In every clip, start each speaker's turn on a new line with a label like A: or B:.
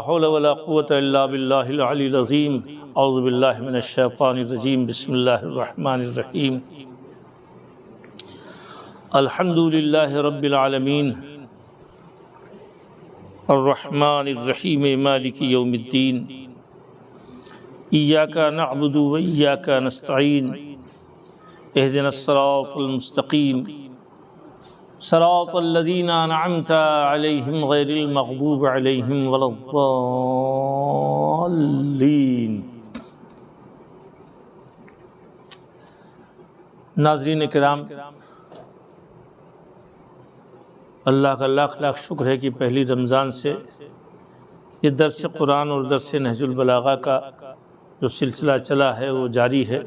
A: حول ولا قوة الا باللہ العلی العظیم۔ اعوذ باللہ من الشیطان الرجیم، بسم اللہ الرحمن الرحیم۔ الحمد للہ رب العالمین، الرحمن الرحیم، مالک یوم الدین، ایاک نعبد و ایاک نستعین، اہدنا الصراط المستقیم، صراط الذین انعمت علیہم غیر المغضوب علیہم ولا الضالین۔ ناظرین کرام، اللہ کا لاکھ لاکھ شکر ہے کہ پہلی رمضان سے یہ درس قرآن اور درس نہج البلاغہ کا جو سلسلہ چلا ہے وہ جاری ہے۔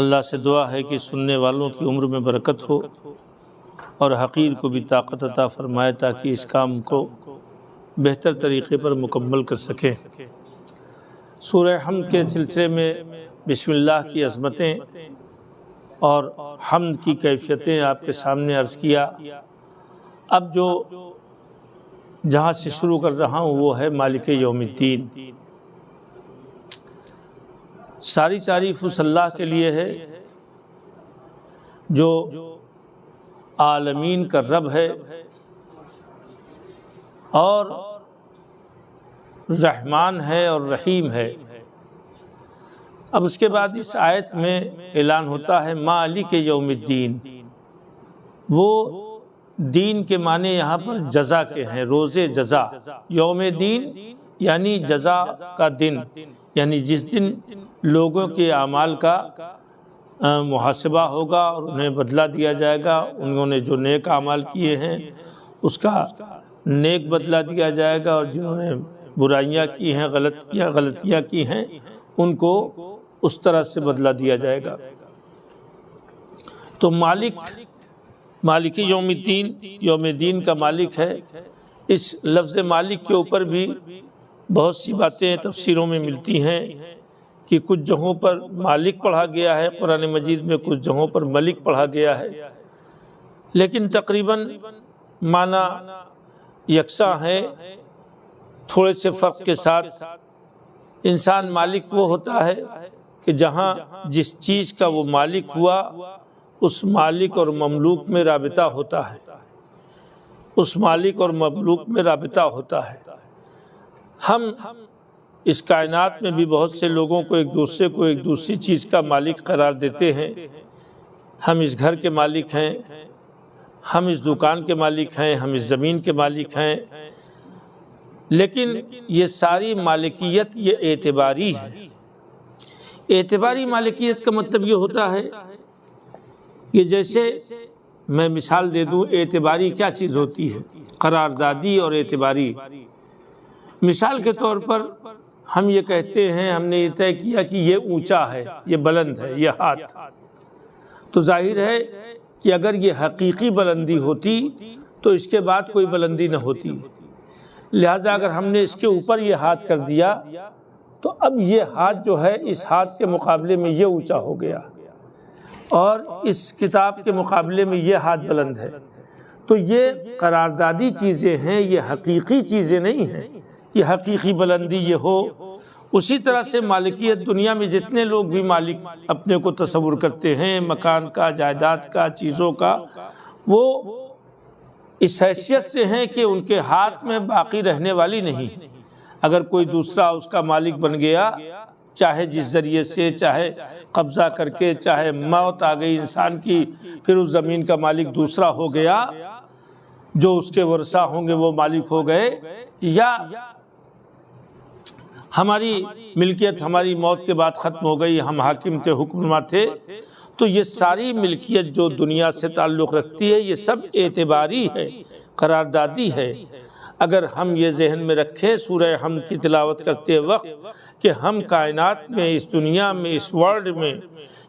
A: اللہ سے دعا ہے کہ سننے والوں کی عمر میں برکت ہو اور حقیر کو بھی طاقت عطا فرمائے تاکہ اس کام کو بہتر طریقے پر مکمل کر سکیں۔ سورہ حمد کے سلسلے میں بسم اللہ کی عظمتیں اور حمد کی کیفیتیں آپ کے سامنے عرض کیا۔ اب جو جہاں سے شروع کر رہا ہوں وہ ہے مالک یوم الدین۔ ساری تعریف اس اللہ کے لیے ہے جو عالمین کا رب ہے اور رحمان ہے اور رحیم ہے۔ اب اس کے بعد اس آیت میں اعلان ہوتا ہے مالک یوم الدین۔ وہ دین کے معنی یہاں پر جزا کے ہیں، روز جزا۔ یوم دین یعنی جزا کا دن، یعنی جس دن لوگوں کے اعمال کا محاسبہ ہوگا اور انہیں بدلہ دیا جائے گا۔ انہوں نے جو نیک اعمال کیے ہیں اس کا نیک بدلہ دیا جائے گا، اور جنہوں نے برائیاں کی ہیں، غلطیاں کی ہیں، ان کو اس طرح سے بدلہ دیا جائے گا۔ تو مالک یوم الدین، یوم دین کا مالک ہے۔ اس لفظ مالک کے اوپر بھی بہت سی باتیں تفسیروں میں ملتی ہیں کہ کچھ جگہوں پر مالک پڑھا گیا ہے قرآن مجید میں، کچھ جگہوں پر ملک پڑھا گیا ہے، لیکن تقریباً معنی یکساں ہے، تھوڑے سے فرق کے ساتھ۔ انسان مالک وہ ہوتا ہے کہ جہاں جس چیز کا وہ مالک ہوا اس مالک اور مملوک میں رابطہ ہوتا ہے، اس مالک اور مملوک میں رابطہ ہوتا ہے۔ ہم اس کائنات میں بھی بہت سے لوگوں کو ایک دوسری چیز کا مالک قرار دیتے ہیں۔ ہم اس گھر کے مالک ہیں، ہم اس دکان کے مالک ہیں، ہم اس زمین کے مالک ہیں، لیکن یہ ساری مالکیت یہ اعتباری ہے۔ اعتباری مالکیت کا مطلب یہ ہوتا ہے کہ جیسے میں مثال دے دوں، اعتباری کیا چیز ہوتی ہے؟ قراردادی اور اعتباری۔ مثال کے طور پر ہم یہ کہتے ہیں، ہم نے یہ طے کیا کہ یہ اونچا ہے، یہ بلند ہے، یہ ہاتھ، تو ظاہر ہے کہ اگر یہ حقیقی بلندی ہوتی تو اس کے بعد کوئی بلندی نہ ہوتی۔ لہٰذا اگر ہم نے اس کے اوپر یہ ہاتھ کر دیا تو اب یہ ہاتھ جو ہے اس ہاتھ کے مقابلے میں یہ اونچا ہو گیا، اور اس کتاب کے مقابلے میں یہ ہاتھ بلند ہے۔ تو یہ قراردادی چیزیں ہیں، یہ حقیقی چیزیں نہیں ہیں کہ حقیقی بلندی یہ ہو۔ اسی طرح سے مالکیت، دنیا میں جتنے لوگ بھی مالک اپنے کو تصور کرتے ہیں، مکان کا، جائیداد کا، چیزوں کا، وہ اس حیثیت سے ہیں کہ ان کے ہاتھ میں باقی رہنے والی نہیں۔ اگر کوئی دوسرا اس کا مالک بن گیا، چاہے جس ذریعے سے، چاہے قبضہ کر کے، چاہے موت آ گئی انسان کی، پھر اس زمین کا مالک دوسرا ہو گیا، جو اس کے ورثہ ہوں گے وہ مالک ہو گئے، یا ہماری ملکیت ہماری موت کے بعد ختم ہو گئی، ہم حاکم تھے، حکمراں تھے، تو یہ ساری ملکیت جو دنیا سے تعلق رکھتی ہے یہ سب اعتباری ہے، قراردادی ہے۔ اگر ہم یہ ذہن میں رکھیں سورہ حمد کی تلاوت کرتے وقت کہ ہم کائنات میں، اس دنیا میں، اس ورلڈ میں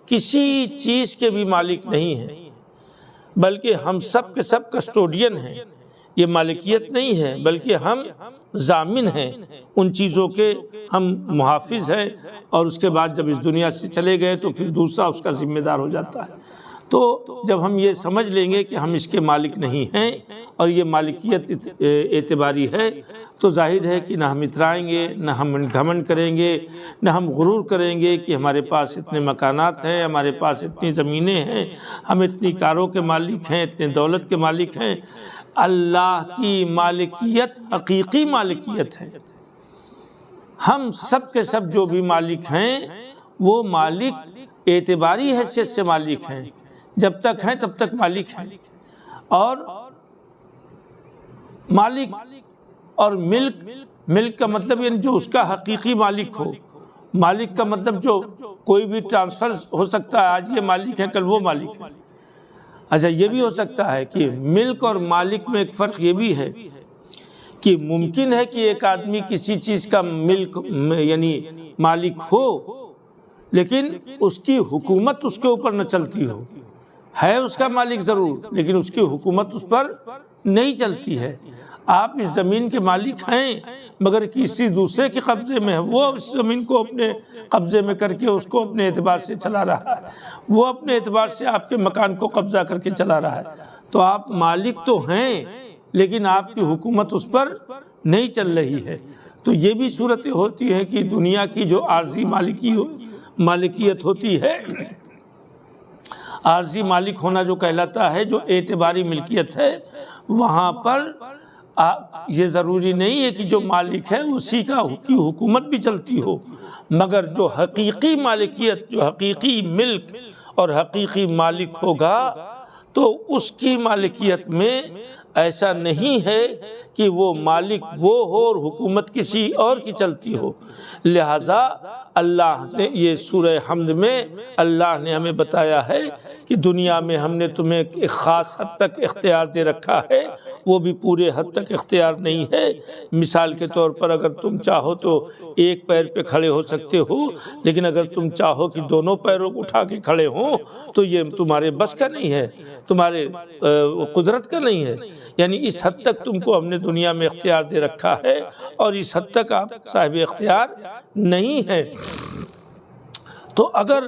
A: کسی چیز کے بھی مالک نہیں ہیں، بلکہ ہم سب کے سب کسٹوڈین ہیں۔ یہ مالکیت نہیں ہے بلکہ ہم ضامن ہیں ان چیزوں کے، ہم محافظ ہیں، اور اس کے بعد جب اس دنیا سے چلے گئے تو پھر دوسرا اس کا ذمہ دار ہو جاتا ہے۔ تو جب ہم یہ سمجھ لیں گے کہ ہم اس کے مالک نہیں ہیں اور یہ مالکیت اعتباری ہے، تو ظاہر ہے کہ نہ ہم اترائیں گے، نہ ہم گھمنڈ کریں گے، نہ ہم غرور کریں گے کہ ہمارے پاس اتنے مکانات ہیں، ہمارے پاس اتنی زمینیں ہیں، ہم اتنی کاروں کے مالک ہیں، اتنے دولت کے مالک ہیں۔ اللہ کی مالکیت حقیقی مالکیت ہے۔ ہم سب کے سب جو بھی مالک ہیں وہ مالک اعتباری حیثیت سے مالک ہیں، جب تک ہیں تب تک مالک ہیں۔ اور مالک اور ملک کا مطلب یعنی جو اس کا حقیقی مالک ہو۔ مالک کا مطلب جو کوئی بھی ٹرانسفر ہو سکتا ہے، آج یہ مالک ہے کل وہ مالک ہے۔ اچھا، یہ بھی ہو سکتا ہے کہ ملک اور مالک میں ایک فرق یہ بھی ہے کہ ممکن ہے کہ ایک آدمی کسی چیز کا ملک یعنی مالک ہو، لیکن اس کی حکومت اس کے اوپر نہ چلتی ہو، ہے اس کا مالک ضرور، لیکن اس کی حکومت اس پر نہیں چلتی ہے۔ آپ اس زمین کے مالک ہیں مگر کسی دوسرے کے قبضے میں ہے، وہ اس زمین کو اپنے قبضے میں کر کے اس کو اپنے اعتبار سے چلا رہا ہے، وہ اپنے اعتبار سے آپ کے مکان کو قبضہ کر کے چلا رہا ہے۔ تو آپ مالک تو ہیں لیکن آپ کی حکومت اس پر نہیں چل رہی ہے۔ تو یہ بھی صورت ہوتی ہے کہ دنیا کی جو عارضی مالکیت ہوتی ہے، عارضی مالک ہونا جو کہلاتا ہے، جو اعتباری ملکیت ہے، وہاں پر یہ ضروری نہیں ہے کہ جو مالک ہے اسی کی حکومت بھی چلتی ہو، مگر جو حقیقی مالکیت، جو حقیقی ملک اور حقیقی مالک ہوگا تو اس کی مالکیت میں ایسا نہیں ہے کہ وہ مالک وہ ہو اور حکومت کسی اور کی چلتی ہو۔ لہٰذا اللہ نے یہ سورہ حمد میں اللہ نے ہمیں بتایا ہے کہ دنیا میں ہم نے تمہیں ایک خاص حد تک اختیار دے رکھا ہے، وہ بھی پورے حد تک اختیار نہیں ہے۔ مثال کے طور پر اگر تم چاہو تو ایک پیر پہ کھڑے ہو سکتے ہو، لیکن اگر تم چاہو کہ دونوں پیروں کو اٹھا کے کھڑے ہوں تو یہ تمہارے بس کا نہیں ہے، تمہارے قدرت کا نہیں ہے۔ یعنی اس حد تک تم کو ہم نے دنیا میں اختیار دے رکھا ہے اور اس حد تک آپ صاحب اختیار نہیں ہیں۔ تو اگر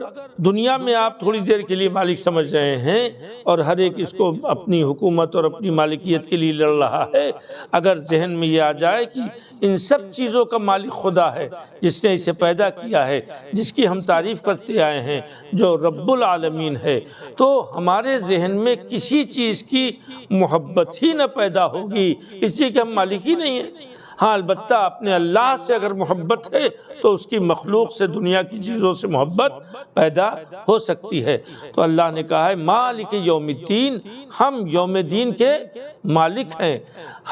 A: دنیا میں آپ تھوڑی دیر کے لیے مالک سمجھ رہے ہیں اور ہر ایک اس کو اپنی حکومت اور اپنی مالکیت کے لیے لڑ رہا ہے، اگر ذہن میں یہ آ جائے کہ ان سب چیزوں کا مالک خدا ہے، جس نے اسے پیدا کیا ہے، جس کی ہم تعریف کرتے آئے ہیں، جو رب العالمین ہے، تو ہمارے ذہن میں کسی چیز کی محبت ہی نہ پیدا ہوگی، اس لیے کہ ہم مالک ہی نہیں ہیں۔ ہاں، البتہ اپنے اللہ سے اگر محبت ہے تو اس کی مخلوق سے، دنیا کی چیزوں سے محبت پیدا ہو سکتی ہے۔ تو اللہ نے کہا ہے مالک یوم الدین، ہم یوم دین کے مالک ہیں،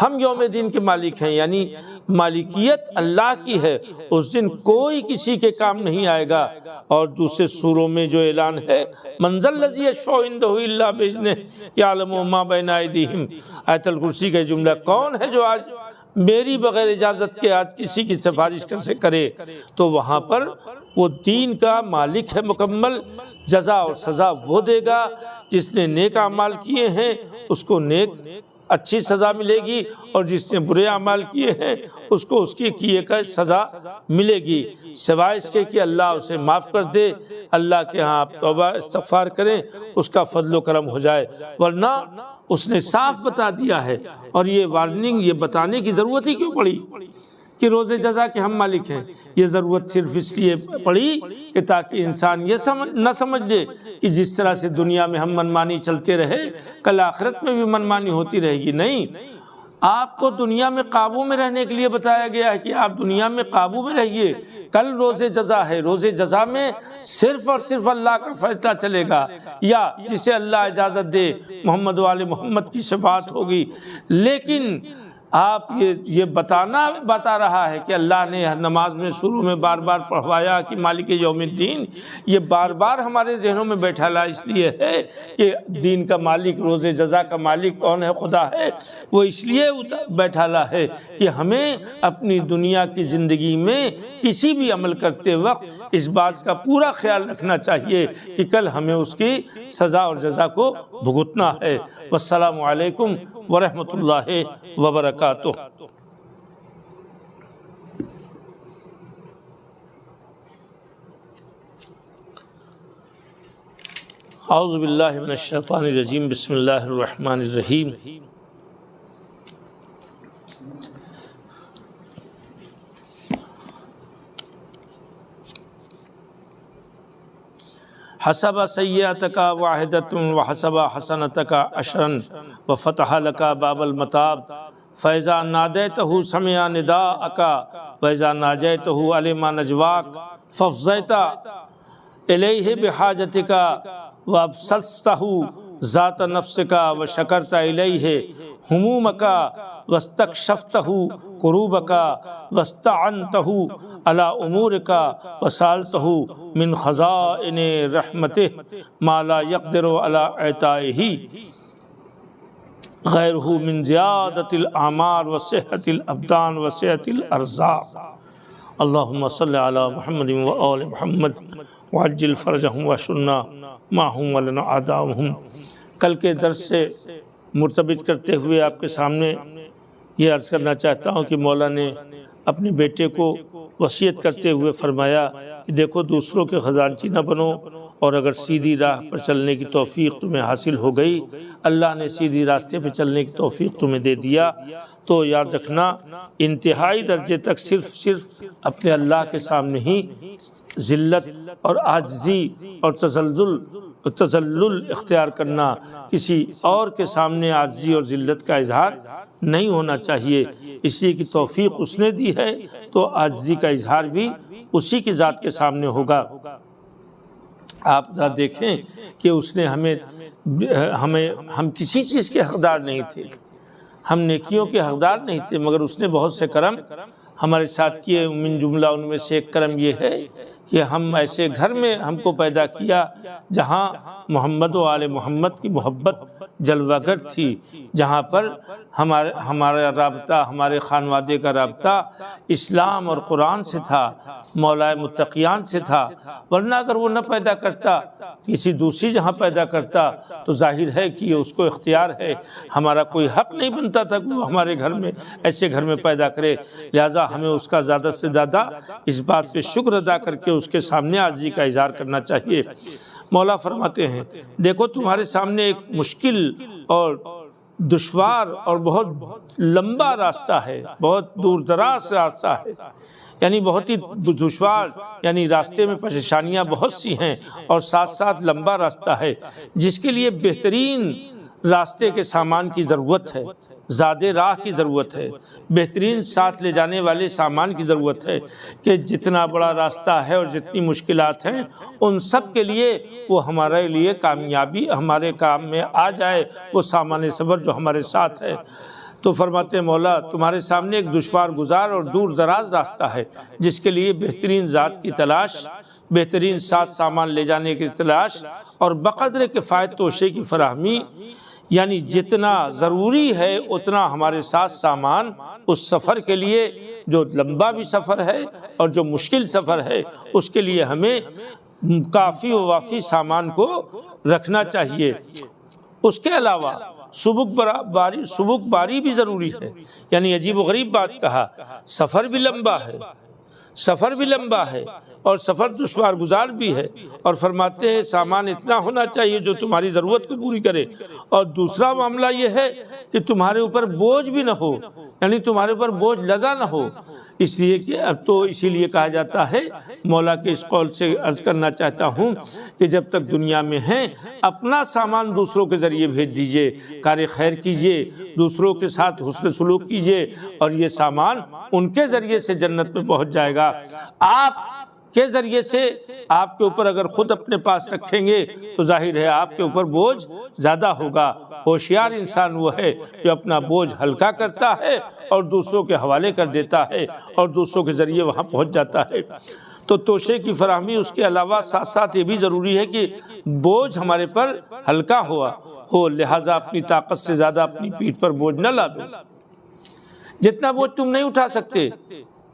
A: ہم یوم دین کے مالک ہیں، یعنی مالکیت اللہ کی ہے، اس دن کوئی کسی کے کام نہیں آئے گا۔ اور دوسرے سوروں میں جو اعلان ہے من ذا الذی یشفع عندہ الا باذنہ یعلم ما بین ایدیہم، آیت الکرسی کا جملہ، کون ہے جو آج میری بغیر اجازت کے آج کسی کی سفارش سے کرے؟ تو وہاں پر وہ دین کا مالک ہے، مکمل جزا اور سزا وہ دے گا۔ جس نے نیک اعمال کیے ہیں اس کو نیک اچھی سزا ملے گی، اور جس نے برے اعمال کیے ہیں اس کو اس کی کیے کا سزا ملے گی، سوائے اس کے کہ اللہ اسے معاف کر دے، اللہ کے ہاں آپ توبہ استغفار کریں، اس کا فضل و کرم ہو جائے، ورنہ اس نے صاف بتا دیا ہے۔ اور یہ وارننگ، یہ بتانے کی ضرورت ہی کیوں پڑی کہ روز جزا کے ہم مالک ہیں؟ یہ ضرورت صرف اس لیے پڑی کہ تاکہ انسان یہ نہ سمجھ لے کہ جس طرح سے دنیا میں ہم منمانی چلتے رہے کل آخرت میں بھی منمانی ہوتی رہے گی۔ نہیں، آپ کو دنیا میں قابو میں رہنے کے لیے بتایا گیا ہے کہ آپ دنیا میں قابو میں رہیے، کل روز جزا ہے، روز جزا میں صرف اور صرف اللہ کا فیصلہ چلے گا، یا جسے اللہ اجازت دے محمد و آل محمد کی شفاعت ہوگی۔ لیکن آپ یہ بتا رہا ہے کہ اللہ نے نماز میں شروع میں بار بار پڑھوایا کہ مالک یوم الدین، یہ بار بار ہمارے ذہنوں میں بیٹھالا اس لیے ہے کہ دین کا مالک، روز جزا کا مالک کون ہے؟ خدا ہے۔ وہ اس لیے بیٹھالا ہے کہ ہمیں اپنی دنیا کی زندگی میں کسی بھی عمل کرتے وقت اس بات کا پورا خیال رکھنا چاہیے کہ کل ہمیں اس کی سزا اور جزا کو بھگتنا ہے۔ والسلام علیکم ورحمۃ اللہ وبرکاتہ۔ اعوذ باللہ من الشیطان الرجیم، بسم اللہ الرحمن الرحیم۔ حسب سیئتک واحدۃ وحسب حسنتک عشرا وفتح لک باب المتاب، فاذا نادیتہ سمع نداءک واذا ناجیتہ علم نجواک، فافضیت الیہ بحاجتک وابسطتہ ذات نفسک وشکرت الیہ ہمومک واستکشفتہ کروبک واستعنتہ علی امورک وسالتہ من خزائن رحمتہ ما لا یقدر علی اعطائہ غیرہ من زیادۃ الاعمار وصحۃ الابدان وسعۃ الارزاق۔ اللہم صلی علی محمد وآل محمد وعجل فرجہم واشرنا معہم ولنا اعداءہم۔ کل کے درس سے مرتبط کرتے ہوئے آپ کے سامنے یہ عرض کرنا چاہتا ہوں کہ مولا نے اپنے بیٹے کو وصیت کرتے ہوئے فرمایا کہ دیکھو دوسروں کے خزانچی نہ بنو، اور اگر سیدھی راہ پر چلنے کی توفیق تمہیں حاصل ہو گئی، اللہ نے سیدھی راستے پہ چلنے کی توفیق تمہیں دے دیا، تو یاد رکھنا انتہائی درجے تک صرف اپنے اللہ کے سامنے ہی ذلت اور عاجزی اور تذلل اختیار کرنا، کسی اور کے سامنے عاجزی اور ذلت کا اظہار نہیں ہونا چاہیے۔ اسی کی توفیق اس نے دی ہے تو عاجزی کا اظہار بھی اسی کی ذات کے سامنے ہوگا۔ آپ ذرا دیکھیں کہ اس نے ہم کسی چیز کے حقدار نہیں تھے، ہم نیکیوں کے حقدار نہیں تھے، مگر اس نے بہت سے کرم ہمارے ساتھ کیے۔ من جملہ ان میں سے ایک کرم یہ ہے کہ ہم ایسے گھر میں ہم کو پیدا کیا جہاں محمد و آل محمد کی محبت جلوہ گر تھی، جہاں پر ہمارا رابطہ، ہمارے خانوادے کا رابطہ اسلام اور قرآن سے تھا، مولا متقیان سے تھا۔ ورنہ اگر وہ نہ پیدا کرتا، کسی دوسری جہاں پیدا کرتا، تو ظاہر ہے کہ یہ اس کو اختیار ہے، ہمارا کوئی حق نہیں بنتا تھا کہ وہ ہمارے گھر میں ایسے گھر میں پیدا کرے۔ لہٰذا ہمیں اس کا زیادہ سے زیادہ اس بات پہ شکر ادا کر کے اس کے سامنے عاجزی کا اظہار کرنا چاہیے۔ مولا فرماتے ہیں دیکھو تمہارے سامنے ایک مشکل اور دشوار اور بہت لمبا راستہ ہے، بہت دور دراز راستہ ہے، یعنی بہت ہی دشوار، یعنی راستے میں پریشانیاں بہت سی ہیں اور ساتھ ساتھ لمبا راستہ ہے، جس کے لیے بہترین راستے کے سامان کی ضرورت ہے، زیادہ راہ کی ضرورت ہے، بہترین ساتھ لے جانے والے سامان کی ضرورت ہے، کہ جتنا بڑا راستہ ہے اور جتنی مشکلات ہیں ان سب کے لیے وہ ہمارے لیے کامیابی ہمارے کام میں آ جائے، وہ سامان سفر جو ہمارے ساتھ ہے۔ تو فرماتے مولا تمہارے سامنے ایک دشوار گزار اور دور دراز راستہ ہے، جس کے لیے بہترین ذات کی تلاش، بہترین ساتھ سامان لے جانے کی تلاش اور بقدر کفایت توشے کی فراہمی، یعنی جتنا ضروری ہے اتنا ہمارے ساتھ سامان اس سفر کے لیے، جو لمبا بھی سفر ہے اور جو مشکل سفر ہے، اس کے لیے ہمیں کافی و وافی سامان کو رکھنا چاہیے۔ اس کے علاوہ سبک باری بھی ضروری ہے، یعنی عجیب و غریب بات کہا، سفر بھی لمبا ہے اور سفر دشوار گزار بھی ہے، اور فرماتے ہیں سامان اتنا ہونا چاہیے جو تمہاری ضرورت کو پوری کرے، اور دوسرا معاملہ یہ ہے کہ تمہارے اوپر بوجھ بھی نہ ہو، یعنی تمہارے اوپر بوجھ لگا نہ ہو، اس لیے کہ اب تو اسی لیے کہا جاتا ہے، مولا کے اس قول سے عرض کرنا چاہتا ہوں کہ جب تک دنیا میں ہیں اپنا سامان دوسروں کے ذریعے بھیج دیجئے، کار خیر کیجئے، دوسروں کے ساتھ حسن سلوک کیجئے، اور یہ سامان ان کے ذریعے سے جنت میں پہنچ جائے گا۔ آپ کے ذریعے سے آپ کے اوپر اگر خود اپنے پاس رکھیں گے تو ظاہر ہے آپ کے اوپر بوجھ زیادہ ہوگا۔ ہوشیار انسان وہ ہے جو اپنا بوجھ ہلکا کرتا ہے اور دوسروں کے حوالے کر دیتا ہے اور دوسروں کے ذریعے وہاں پہنچ جاتا ہے۔ تو توشے کی فراہمی، اس کے علاوہ ساتھ ساتھ یہ بھی ضروری ہے کہ بوجھ ہمارے پر ہلکا ہو، لہٰذا اپنی طاقت سے زیادہ اپنی پیٹھ پر بوجھ نہ لا دو۔ جتنا بوجھ تم نہیں اٹھا سکتے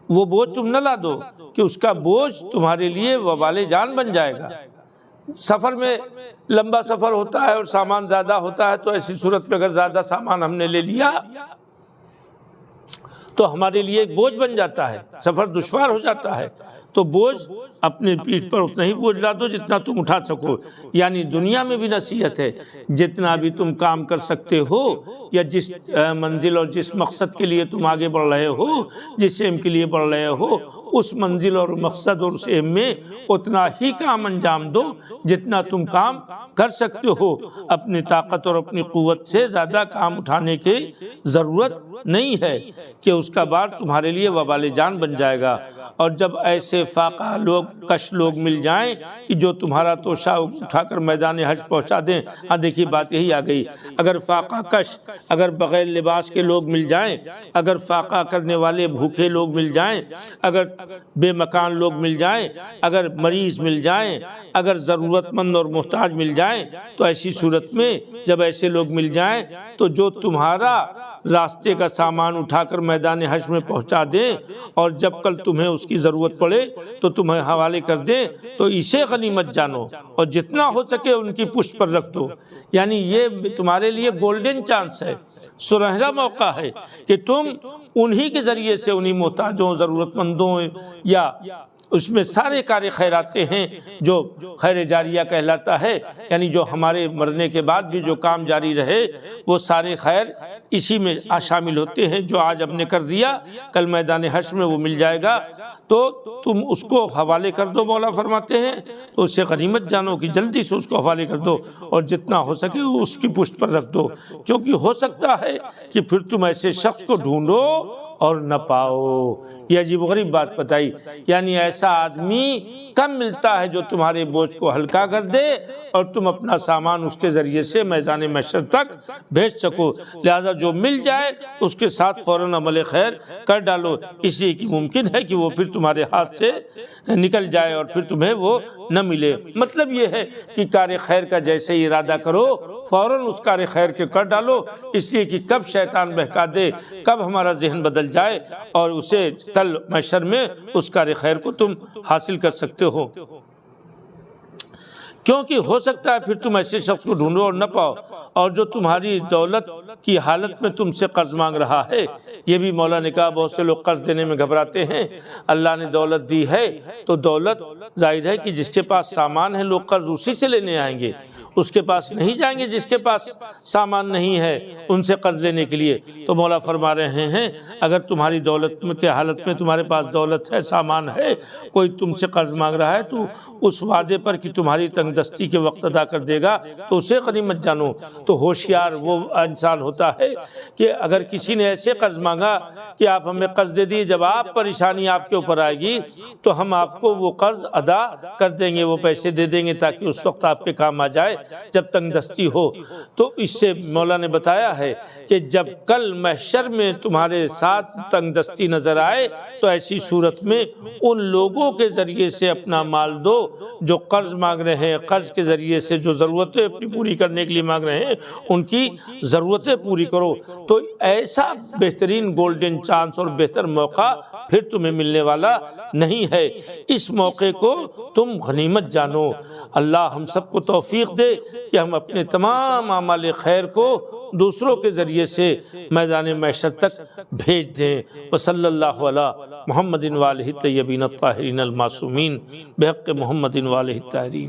A: وہ بوجھ تم نہ لا دو کہ اس کا بوجھ تمہارے لیے وبال جان بن جائے گا۔ سفر میں لمبا سفر ہوتا ہے اور سامان زیادہ ہوتا ہے، تو ایسی صورت میں اگر زیادہ سامان ہم نے لے لیا تو ہمارے لیے ایک بوجھ بن جاتا ہے، سفر دشوار ہو جاتا ہے۔ تو بوجھ اپنے پیٹھ پر اتنا ہی بوجھ لا دو جتنا تم اٹھا سکو۔ یعنی دنیا میں بھی نصیحت ہے، جتنا بھی تم کام کر سکتے ہو یا جس منزل اور جس مقصد کے لیے تم آگے بڑھ رہے ہو، جس ایم کے لیے بڑھ رہے ہو، اس منزل اور مقصد اور اس ایم میں اتنا ہی کام انجام دو جتنا تم کام کر سکتے ہو۔ اپنی طاقت اور اپنی قوت سے زیادہ کام اٹھانے کی ضرورت نہیں ہے کہ اس کا بار تمہارے لیے وبال جان بن جائے گا۔ اور جب ایسے فاقہ کش لوگ مل جائیں کہ جو تمہارا توشہ اٹھا کر میدان حج پہنچا دیں، ہاں دیکھیے بات یہی آ گئی، اگر فاقہ کش، اگر بغیر لباس کے لوگ مل جائیں، اگر فاقہ کرنے والے بھوکے لوگ مل جائیں، اگر بے مکان لوگ مل جائیں، اگر مریض مل جائیں، اگر ضرورت مند اور محتاج مل جائیں، تو ایسی صورت میں جب ایسے لوگ مل جائیں تو جو تمہارا راستے کا سامان اٹھا کر میدان حشر میں پہنچا دیں اور جب کل تمہیں اس کی ضرورت پڑے تو تمہیں حوالے کر دیں، تو اسے غنیمت جانو اور جتنا ہو سکے ان کی پشت پر رکھ دو۔ یعنی یہ تمہارے لیے گولڈن چانس ہے، سنہرا موقع ہے کہ تم انہی کے ذریعے سے انہی محتاجوں، ضرورت مندوں یا اس میں سارے کار خیراتے ہیں جو خیر جاریہ کہلاتا ہے، یعنی جو ہمارے مرنے کے بعد بھی جو کام جاری رہے وہ سارے خیر اسی میں شامل ہوتے ہیں۔ جو آج ہم نے کر دیا کل میدان حشر میں وہ مل جائے گا، تو تم اس کو حوالے کر دو، مولا فرماتے ہیں، تو اسے غنیمت جانو کہ جلدی سے اس کو حوالے کر دو اور جتنا ہو سکے اس کی پشت پر رکھ دو، کیونکہ ہو سکتا ہے کہ پھر تم ایسے شخص کو ڈھونڈو اور نہ پاؤ۔ یہ عجیب و غریب بات بتائی، یعنی ایسا آدمی کم ملتا ہے جو تمہارے بوجھ کو ہلکا کر دے اور تم اپنا سامان اس کے ذریعے سے میدان محشر تک بھیج سکو۔ لہذا جو مل جائے اس کے ساتھ فوراً عمل خیر کر ڈالو، اس لیے کہ ممکن ہے کہ وہ پھر تمہارے ہاتھ سے نکل جائے اور پھر تمہیں وہ نہ ملے۔ مطلب یہ ہے کہ کار خیر کا جیسے ہی ارادہ کرو فوراً اس کار خیر کے کر ڈالو، اس لیے کہ کب شیطان بہکا دے، کب ہمارا ذہن بدل جائے اور اسے کل محشر میں اس کار خیر کو تم حاصل کر سکتے ہو۔ کیونکہ ہو سکتا ہے پھر تم ایسے شخص کو ڈھونڈو اور نہ پاؤ، اور جو تمہاری دولت کی حالت میں تم سے قرض مانگ رہا ہے۔ یہ بھی مولا نے کہا بہت سے لوگ قرض دینے میں گھبراتے ہیں، اللہ نے دولت دی ہے تو دولت ظاہر ہے کہ جس کے پاس سامان ہے لوگ قرض اسی سے لینے آئیں گے، اس کے پاس نہیں جائیں گے جس کے پاس سامان نہیں ہے ان سے قرض لینے کے لیے۔ تو مولا فرما رہے ہیں اگر تمہاری دولت کے حالت میں تمہارے پاس دولت ہے، سامان ہے، کوئی تم سے قرض مانگ رہا ہے تو اس وعدے پر کہ تمہاری تنگ دستی کے وقت ادا کر دے گا تو اسے غنیمت جانو۔ تو ہوشیار وہ انسان ہوتا ہے کہ اگر کسی نے ایسے قرض مانگا کہ آپ ہمیں قرض دے دیے، جب آپ پریشانی آپ کے اوپر آئے گی تو ہم آپ کو وہ قرض ادا کر دیں گے، وہ پیسے دے دیں گے تاکہ اس وقت آپ کے کام آ جائے جب تنگ دستی ہو۔ تو اس سے مولا نے بتایا ہے کہ جب کل محشر میں تمہارے ساتھ تنگ دستی نظر آئے تو ایسی صورت میں ان لوگوں کے ذریعے سے اپنا مال دو جو قرض مانگ رہے ہیں، قرض کے ذریعے سے جو ضرورتیں اپنی پوری کرنے کے لیے مانگ رہے ہیں ان کی ضرورتیں پوری کرو۔ تو ایسا بہترین گولڈن چانس اور بہتر موقع پھر تمہیں ملنے والا نہیں ہے، اس موقع کو تم غنیمت جانو۔ اللہ ہم سب کو توفیق دے کہ ہم اپنے تمام اعمال خیر کو دوسروں کے ذریعے سے میدان محشر تک بھیج دیں۔ وصلی اللہ علی محمد وآلہ الطیبین الطاہرین المعصومین بحق محمد وآلہ الطاہرین۔